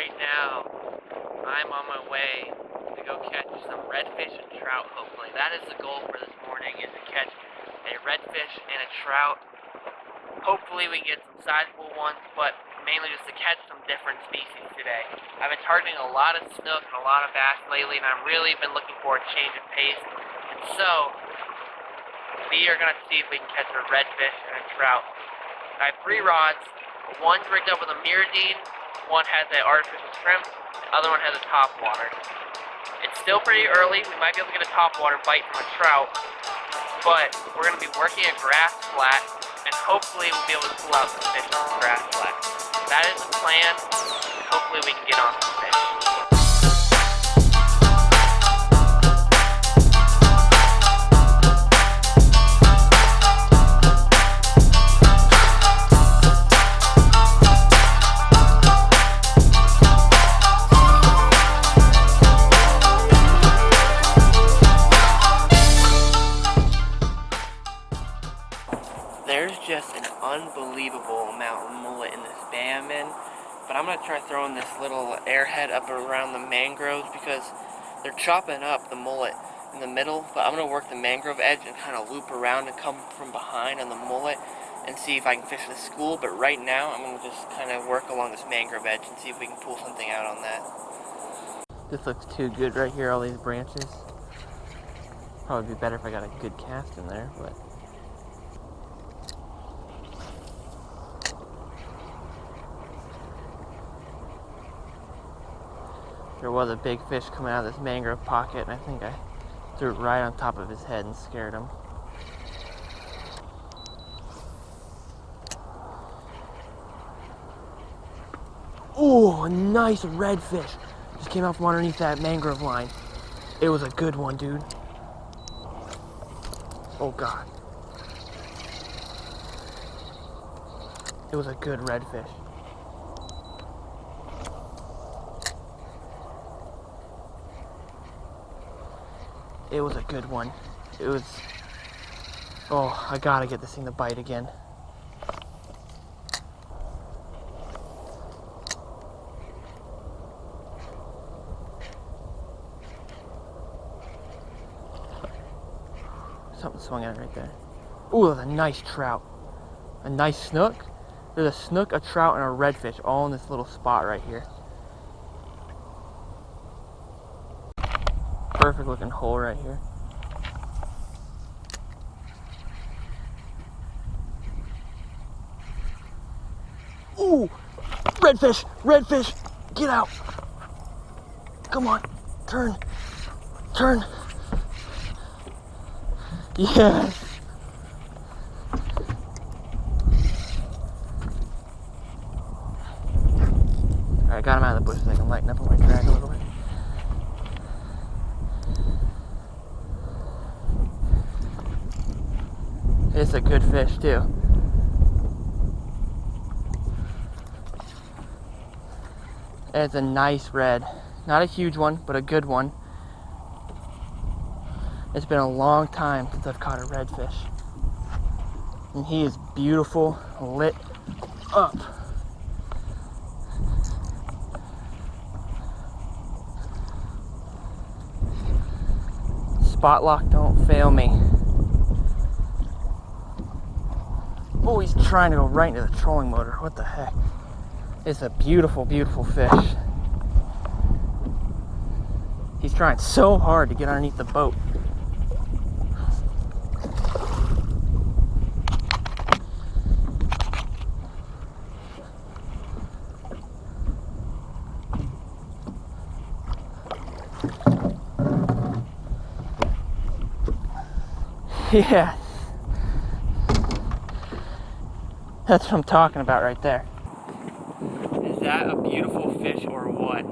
right now, I'm on my way to go catch some redfish and trout, hopefully. That is the goal for this morning, is to catch a redfish and a trout. Hopefully we get some sizable ones, but mainly just to catch some different species today. I've been targeting a lot of snook and a lot of bass lately, and I've really been looking for a change of pace. And so, we are going to see if we can catch a redfish and a trout. I have 3 rods. One's rigged up with a miradine, one has an artificial shrimp, the other one has a topwater. It's still pretty early. We might be able to get a topwater bite from a trout, but we're going to be working a grass flat, and hopefully we'll be able to pull out some fish on the grass flat. That is the plan, and hopefully we can get on some fish. There's just an unbelievable amount of mullet in this Banman, but I'm going to try throwing this little airhead up around the mangroves because they're chopping up the mullet in the middle, but I'm going to work the mangrove edge and kind of loop around and come from behind on the mullet and see if I can fish the school. But right now I'm going to just kind of work along this mangrove edge and see if we can pull something out on that. This looks too good right here, all these branches. Probably be better if I got a good cast in there, but there was a big fish coming out of this mangrove pocket, and I think I threw it right on top of his head and scared him. Ooh, a nice redfish. Just came out from underneath that mangrove line. It was a good one, dude. Oh God. It was a good redfish. It was a good one. It was... Oh, I gotta get this thing to bite again. Something swung at it right there. Ooh, there's a nice trout. A nice snook. There's a snook, a trout, and a redfish all in this little spot right here. Perfect looking hole right here. Ooh! Redfish! Redfish! Get out! Come on! Turn! Turn! Yes! Alright, I got him out of the bush so I can lighten up on my drag a little bit. It's a good fish too. It's a nice red. Not a huge one, but a good one. It's been a long time since I've caught a redfish. And he is beautiful, lit up. Spot lock, don't fail me. Oh, he's trying to go right into the trolling motor. What the heck? It's a beautiful, beautiful fish. He's trying so hard to get underneath the boat. Yes. That's what I'm talking about right there. Is that a beautiful fish or what?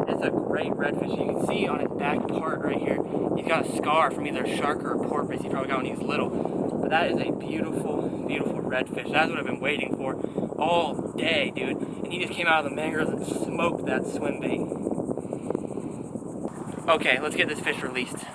It's a great redfish. You can see on his back part right here, he's got a scar from either a shark or a porpoise he probably got when he was little. But that is a beautiful, beautiful redfish. That's what I've been waiting for all day, dude. And he just came out of the mangroves and smoked that swim bait. Okay, let's get this fish released.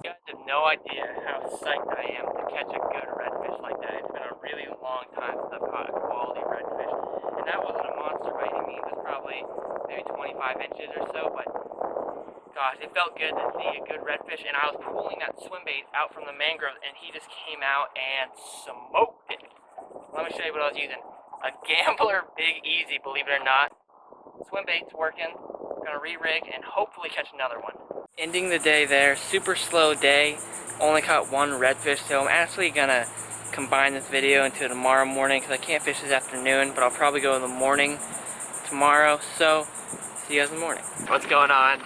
You guys have no idea how psyched I am to catch a good redfish like that. It's been a really long time since I've caught a quality redfish. maybe 25 inches or so, but gosh, it felt good to see a good redfish, and I was pulling that swim bait out from the mangrove, and he just came out and smoked it. Let me show you what I was using. A Gambler Big Eazy, believe it or not. Swim bait's working. Gonna re-rig and hopefully catch another one. Ending the day there, super slow day. Only caught one redfish, so I'm actually gonna combine this video into tomorrow morning because I can't fish this afternoon, but I'll probably go in the morning tomorrow, so see you guys in the morning. What's going on?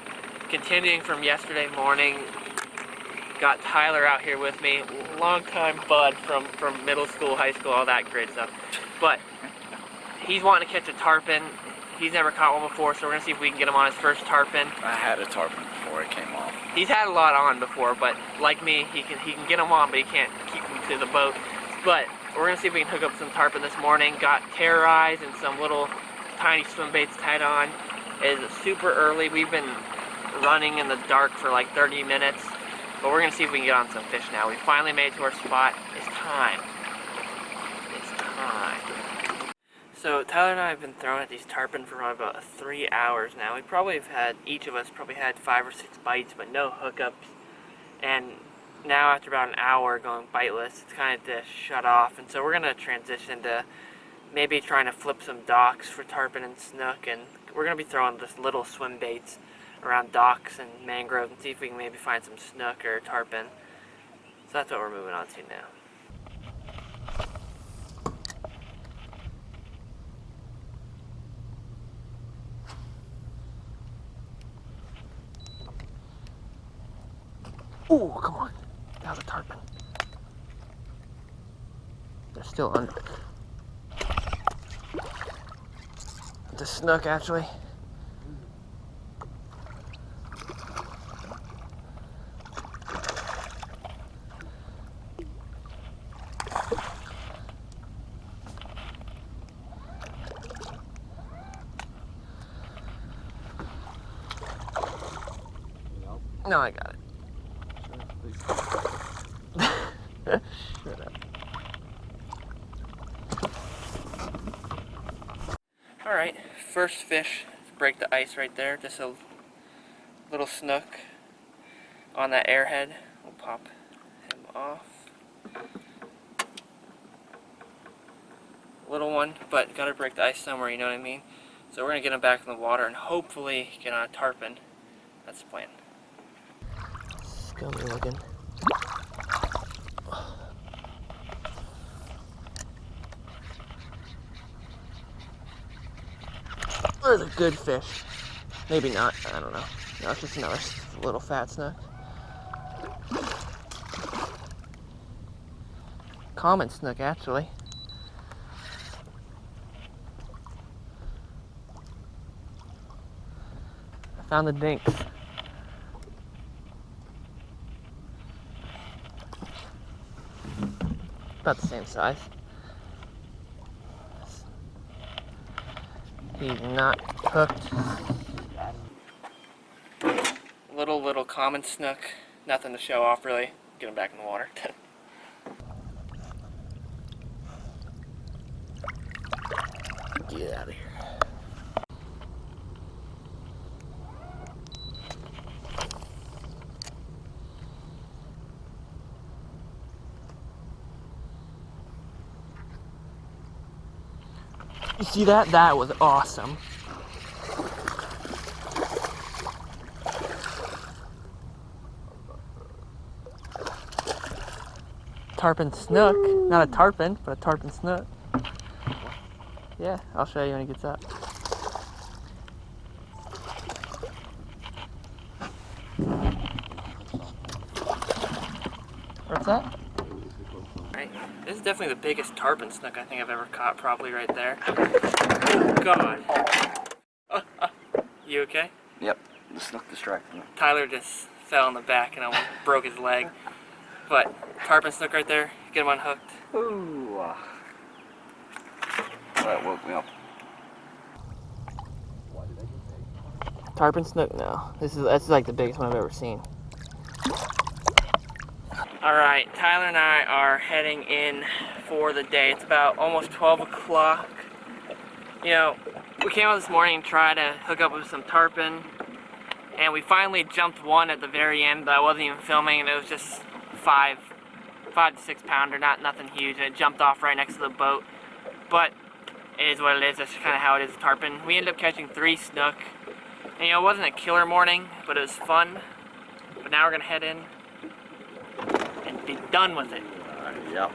Continuing from yesterday morning, got Tyler out here with me, longtime bud from middle school, high school, all that great stuff. But he's wanting to catch a tarpon. He's never caught one before, so we're gonna see if we can get him on his first tarpon. I had a tarpon before it came off. He's had a lot on before, but like me, he can get them on, but he can't keep them to the boat. But we're gonna see if we can hook up some tarpon this morning. Got terrorized and some little tiny swim baits tied on. It is super early. We've been running in the dark for like 30 minutes, but we're gonna see if we can get on some fish now. We finally made it to our spot. It's time. It's time. So Tyler and I have been throwing at these tarpon for about 3 hours now. We probably have had, each of us probably had 5 or 6 bites, but no hookups. And now after about an hour going biteless, it's kind of just shut off. And so we're gonna transition to maybe trying to flip some docks for tarpon and snook, and we're gonna be throwing just little swim baits around docks and mangrove and see if we can maybe find some snook or tarpon. So that's what we're moving on to now. Ooh, come on. That was a tarpon. They're still under. It's a snook, actually. No, I got it. Shut up. Alright, first fish to break the ice right there. Just a little snook on that airhead. We'll pop him off. Little one, but gotta break the ice somewhere, you know what I mean? So we're gonna get him back in the water and hopefully get on a tarpon. That's the plan. Scummy looking. There's a good fish. Maybe not, I don't know. No, it's just another little fat snook. Common snook, actually. I found the dinks. About the same size. He's not hooked. Little common snook. Nothing to show off really. Get him back in the water. Get out of here. You see that? That was awesome. Tarpon snook. Not a tarpon, but a tarpon snook. Yeah, I'll show you when he gets up. What's that? Right. This is definitely the biggest tarpon snook I think I've ever caught, probably right there. Oh God. You okay? Yep, the snook distracted me. Tyler just fell on the back and almost broke his leg. But tarpon snook right there, get him unhooked. Ooh. That woke me up. Tarpon snook? No. That's like the biggest one I've ever seen. Alright, Tyler and I are heading in for the day. It's about almost 12 o'clock. You know, We came out this morning and tried to hook up with some tarpon, and we finally jumped one at the very end that I wasn't even filming, and it was just 5 to 6 pounder, nothing huge, and it jumped off right next to the boat. But it is what it is. That's kind of how it is with tarpon. We ended up catching 3 snook, and it wasn't a killer morning, but it was fun. But now we're gonna head in and be done with it. Yep.